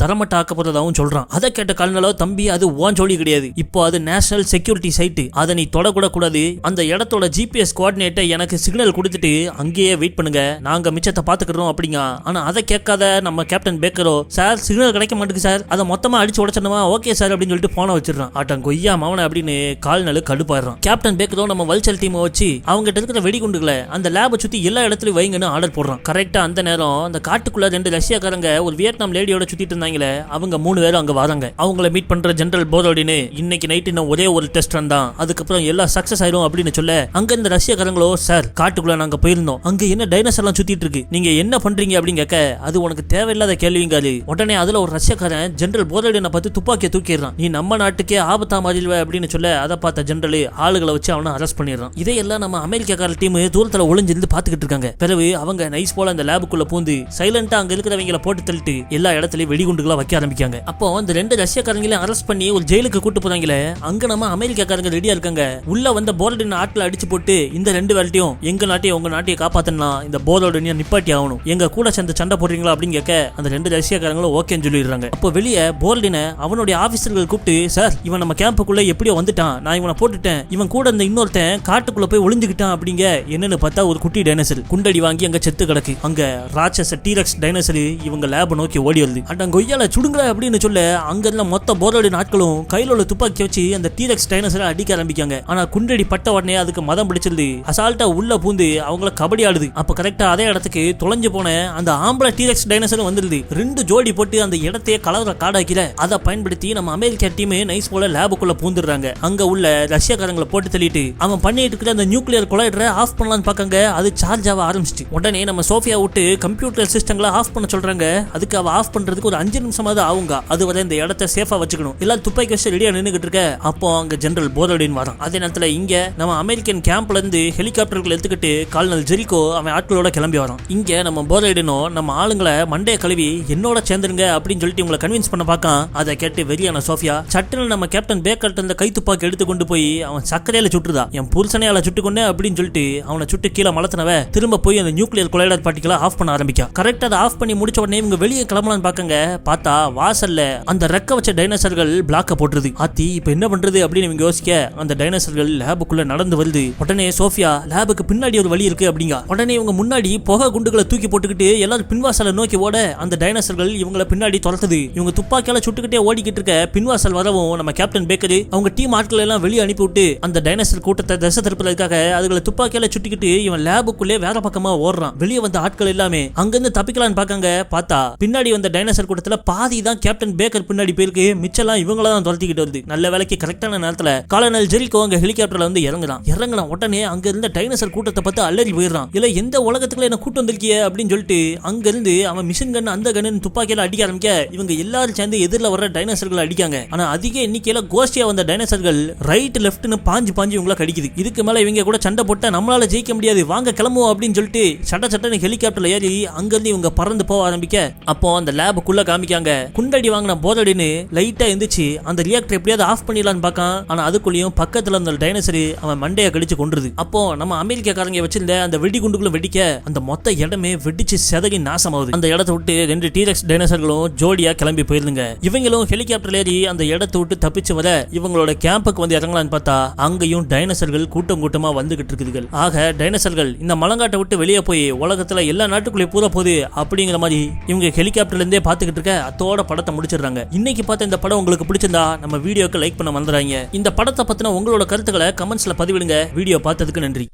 தரமட்ட ஆக்க போறதாவும் சொல்றான். அதை கேட்ட காலனால தம்பி அது ஓன் ஜோலி கிடையாது, இப்போ அது நேஷனல் செக்யூரிட்டி சைட், அதை நீ தொடக்கூட கூடாது. அந்த இடத்தோட ஜிபிஎஸ் கோஆர்டினேட்டை எனக்கு சிக்னல் கொடுத்துட்டு அங்கேயே வெயிட் பண்ணுங்க, நாங்க மிச்சத்தை பாத்துக்கிறோம் அப்படிங்க. ஆனா அதை கேட்காத நம்ம கேப்டன் பேக்கரோ சார் சிக்னல் கிடைக்க மாட்டேங்குது சார், அதை மொத்தமா அடிச்சு உடச்சிடணுமா, ஓகே சார் அப்படின்னு சொல்லிட்டு போன வச்சிடறான். ஆட்டம் கொய்யா மாவன அப்படின்னு கால்நலு கடுப்பாடுறான். கேப்டன் பேக்கரோ நம்ம வல்ச்சல் டீமை வச்சு அவங்க கிட்ட இருக்கிற வெடிகுண்டுகளை அந்த லேபை சுத்தி எல்லா இடத்துலயும் வைங்கன்னு ஆர்டர் போடுறான். கரெக்டா அந்த நேரம் அந்த காட்டுக்குள்ள 2 ரஷ்யாக்காரங்க ஒரு வியட்நாம் லேடியோட சுத்திட்டு இருந்தாங்களே அவங்க 3 பேரும் அங்க வராங்க. அவங்கள மீட் பண்ற ஜெனரல் போரோடின்னு இன்னைக்கு நைட் இன்னும் ஒரே ஒரு டெஸ்ட் ரன் தான், அதுக்கப்புறம் எல்லாம் சக்சஸ் ஆயிரும் அப்படின்னு சொல்ல அங்க இந்த ரஷ்யாக்காரங்களோ சார் காட்டுக்குள்ள நாங்க போயிருந்தோம், அங்க என்ன டைனோசர் எல்லாம் சுத்திட்டு இருக்கு, நீங்க என்ன பண்றீங்க அப்படின்னு கேட்க அது உனக்கு தேவையில்லாத கேள்விங்காரு. உடனே அதுல ஒரு ரஷ்யக்காரன் ஜெனரல் போரோடினை பார்த்து துப்பாக்கியை தூக்கிடுறான். நீ நம்ம நாட்டுக்கே ஆபத்தா மாறிடுவ அப்படின்னு சொல்ல அதை பார்த்த ஜெனரல் ஆளுகளை வச்சு அவனை அரெஸ்ட் பண்ணிடுறான். இதையெல்லாம் நம்ம அமெரிக்காக்கார டீம் தூரத்துல ஒளிஞ்சிருந்து பாத்துக்கிட்டு இருக்காங்க. பிறகு அவங்க நைஸ் போல அந்த லேபுக்குள்ள பூந்து சைலண்டா அங்க இருக்கிறவங்களை போட்டு தள்ளிட்டு எல்லா இடத்துலயும் வெடிகுண்டுகளா வைக்க ஆரம்பிக்காங்க. அப்போ அந்த 2 ரஷ்யாக்காரங்களையும் அரெஸ்ட் பண்ணி ஒரு ஜெயிலுக்கு கூட்டு போறாங்களே அங்க நம்ம அமெரிக்காக்காரங்க ரெடியா இருக்காங்க. உள்ள வந்த போரோடின் ஆட்களை அடிச்சு போட்டு இந்த 2 வேலையும் எங்க நாட்டையும் உங்க நாட்டையும் காப்பாத்தனா இந்த போரோடினியா நிப்பாட்டி ஆகணும், எங்க கூட சேர்ந்து சண்டை போடுறீங்களா அப்படின்னு கேட்க அந்த 2 ரஷ்யாக்காரங்களும் ஓகேன்னு சொல்லிடுறாங்க. அப்போ வெளியே போரோடினை அவனுடைய ஆபீசர்கள் கூப்பிட்டு சார் இவன் நம்ம கேம்புக்குள்ள எப்படியோ வந்துட்டான், நான் இவனை போட்டுட்டேன், இவன் கூட இந்த இன்னொருத்தன் காட்டுக்குள்ள போய் ஒளிஞ்சுக்கிட்டான் அப்படிங்க. என்னன்னு பார்த்தா ஒரு குட்டி டைனோசர் குண்டடி வாங்கி அங்க செத்து கிடக்கு. அங்க ராட்சச டீரக்ஸ் டைனோசர் இவங்க லேப் நோக்கி ஓடி வருது. அங்க கொய்யால சுடுங்க அப்படின்னு சொல்ல அங்க இருந்த மொத்த போரோடி நாட்களும் கையில உள்ள துப்பாக்கி வச்சு அந்த டீரக்ஸ் டைனோசரை அடிக்க ஆரம்பிக்காங்க. ஆனா குண்டடி பட்ட உடனே அதுக்கு மதம் பிடிச்சிருது. அசால்ட்டா உள்ள பூந்து அவங்கள கபடி ஆடுது. அப்ப கரெக்டா அதே இடத்துக்கு தொலைஞ்சு போன அந்த ஆம்பளை டீரக்ஸ் டைனோசர் வந்துருது. 2 ஜோடி போட்டு அந்த இடத்தையே கலவர காடாக்கிற அதை பயன்படுத்தி நம்ம அமெரிக்கா டீம் நைஸ் போல லேபுக்குள்ள பூந்துடுறாங்க. அங்க உள்ள ரஷ்யாக்காரங்களை போட்டு தள்ளிட்டு அவன் பண்ணிட்டு இருக்கிற அந்த நியூக்ளியர் கொலைடரை ஆஃப் பண்ணலாம்னு பாக்காங்க. அது சார்ஜ் ஆக ஆரம்பிச்சிட்டு உடனே நம்ம சோஃபியா விட்டு கம்ப்யூட்டர் சிஸ்டங்களை ஆஃப் பண்ண சொல்றாங்க. அதுக்கு அவ ஆஃப் பண்றதுக்கு ஒரு 5 நிமிஷமாவது ஆகுங்க. அது வரை இந்த இடத்தை சேஃபா வச்சுக்கணும். எல்லாம் துப்பாக்கி வச்சு ரெடியா நின்னுகிட்டு இருக்க அப்போ அங்க ஜெனரல் போரோடின் வரான். அதே நேரத்துல இங்க நம்ம அமெரிக்கன் கேம்ப்ல இருந்து ஹெலிகாப்டர்கள் எடுத்துக்கிட்டு கால்னல் ஜெரிகோ அவன் ஆட்களோட கிளம்பி வரான். இங்க நம்ம போரோடினோ நம்ம ஆளுங்களை மண்டைய கழுவி என்னோட சேர்ந்துருங்க அப்படின்னு சொல்லிட்டு உங்களை கன்வின்ஸ் பண்ண பாக்கான். அதை கேட்டு வெறியான சோஃபியா சட்டுன்னு நம்ம கேப்டன் பேக்கர்ட்ட இருந்த கை துப்பாக்கி எடுத்து கொண்டு போய் அவன் சக்கரையில சுட்டுதா. என் புருஷனையால சுட்டு கொண்டு அப்படின்னு சொல்லிட்டு அவனை சுட்டு கீழே மலத்தினவ திரும்ப போய் அந்த நியூக்ளியர் கொலைடர் பார்ட்டிகளை ஆஃப் பண்ண ஆரம்பிக்கா. கரெக்டா அதை ஆஃப் பண்ணி முடிச்ச உடனே இவங்க வெளியே கிளம்பலான்னு பாக்கங்க. பார்த்தா வாசல்ல அந்த ரெக்க வச்ச டைனோசர்கள் பிளாக்க போட்டுருது. ஆத்தி இப்ப என்ன பண்றது அப்படின்னு இவங்க யோசிக்க அந்த டைனோசர்கள் லேபுக்குள்ள நடந்து வருது. உடனே சோஃபியா லேபுக்கு பின்னாடி ஒரு வழி இருக்கு அப்படிங்க. உடனே இவங்க முன்னாடி புகை குண்டுகளை தூக்கி போட்டுக்கிட்டு எல்லாரும் பின்வாசலை நோக்கி ஓட அந்த டைனோசர்கள் இவங்களை பின்னாடி துரத்துது. இவங்க துப்பாக்கியால சுட்டுக்கிட்டே ஓடிக்கிட்டு இருக்க பின்வாசல் வரவும் நம்ம கேப்டன் பேக்கர் அவங்க டீம் ஆட்களை எல்லாம் வெளியே அனுப்பி விட்டு அந்த டைனோசர் கூட்டத்தை திசை திருப்பதற்காக அதுகளை துப்பாக்கியால சுட்டிக்கிட்டு இவன் லேபுக்குள்ளே வேற பக்கமா ஓடுறான். வெளியே வந்த ஆட்கள் எல்லாமே அங்கிருந்து தப்பிக்கலான்னு பாக்காங்க. பார்த்தா பின்னாடி வந்த டைனோசர் கூட்டத்துல பாதி தான் கேப்டன் பேக்கர் பின்னாடி போயிருக்கு, மிச்செல்லாம் இவங்கள தான் துரத்திக்கிட்டு வருது. நல்ல வேலைக்கு கரெக்டான நேரத்துல காலனல் ஜெரிகோ அங்க ஹெலிகாப்டர்ல வந்து இறங்குறான். உடனே அங்க இருந்த டைனோசர் கூட்டத்தை பார்த்து அலறி போயிடுறான். இல்ல எந்த உலகத்துக்குள்ள என்ன கூட்டம் வந்திருக்கிய அப்படின்னு சொல்லிட்டு அங்க இருந்து அவன் மிஷின் கன் அந்த கன்னு துப்பாக்கியால அடிக்க ஆரம்பிக்க இவங்க எல்லாரும் சேர்ந்து எதிரில் வர்ற டைனோசர்களை அடிக்காங்க. ஆனா அதிக எண்ணிக்கையில கோஷ்டியா வந்த டைனோசர்கள் ரைட் லெஃப்ட்னு பாஞ்சு இவங்கள கடிக்குது. இதுக்கு மேல இவங்க கூட சண்டை போட்டா நம்மளால ஜெயிக்க முடியாது, வாங்க கிளம்புவோம் அப்படின்னு சொல்லிட்டு சட்டன்னு ஹெலிகாப்டர்ல ஏறி அங்கிருந்து இவங்க பறந்து போக ஆரம்பிக்க அப்போ அந்த லேபுக்குள்ள காமிக்காங்க குண்டடி வாங்கின போரோடின்னு லைட்டா எந்திரிச்சு அந்த ரியாக்டர் எப்படியாவது ஆஃப் பண்ணிடலான்னு பார்க்கான். ஆனா அதுக்குள்ளேயும் பக்கத்துல இருந்த டைனோசர் அவன் மண்டையை கடிச்சு கொண்டுருது. அப்போ நம்ம அமெரிக்காக்காரங்க வச்சிருந்த அந்த வெடிகுண்டுக்குள்ள வெடிக்க அந்த மொத்த இடமே வெடிச்சு செதறி நாசமாகுது. அந்த இடத்தை விட்டு 2 டீரக்ஸ் டைனோசர்களும் ஜோடியா கிளம்பி போயிருந்துங்க. இவங்களும் ஹெலிகாப்டர்ல ஏறி அந்த இடத்தை விட்டு தப்பிச்சு வர இவங்களோட கேம்புக்கு வந்து இறங்கலான்னு பார்த்தா அங்கேயும் டைனோசர்கள் கூட்டமா வந்துகிட்டு இருக்குதுகள். ஆக டைனோசர்கள் இந்த மலங்காட்டை விட்டு வெளியே போய் உலகத்துல எல்லா நாட்டுக்குள்ளே பூரா போகுது அப்படிங்கிற மாதிரி இவங்க ஹெலிகாப்டர்ல இருந்தே பாத்துக்கிட்டு இருக்க அத்தோட படத்தை முடிச்சிடுறாங்க. இன்னைக்கு பார்த்த இந்த படம் உங்களுக்கு பிடிச்சிருந்தா நம்ம நம்ம வீடியோக்கு லைக் பண்ண மறந்துறாங்க. இந்த படத்தை பத்தின உங்களோட கருத்துக்களை கமெண்ட்ஸ்ல பதிவிடுங்க. வீடியோ பார்த்ததுக்கு நன்றி.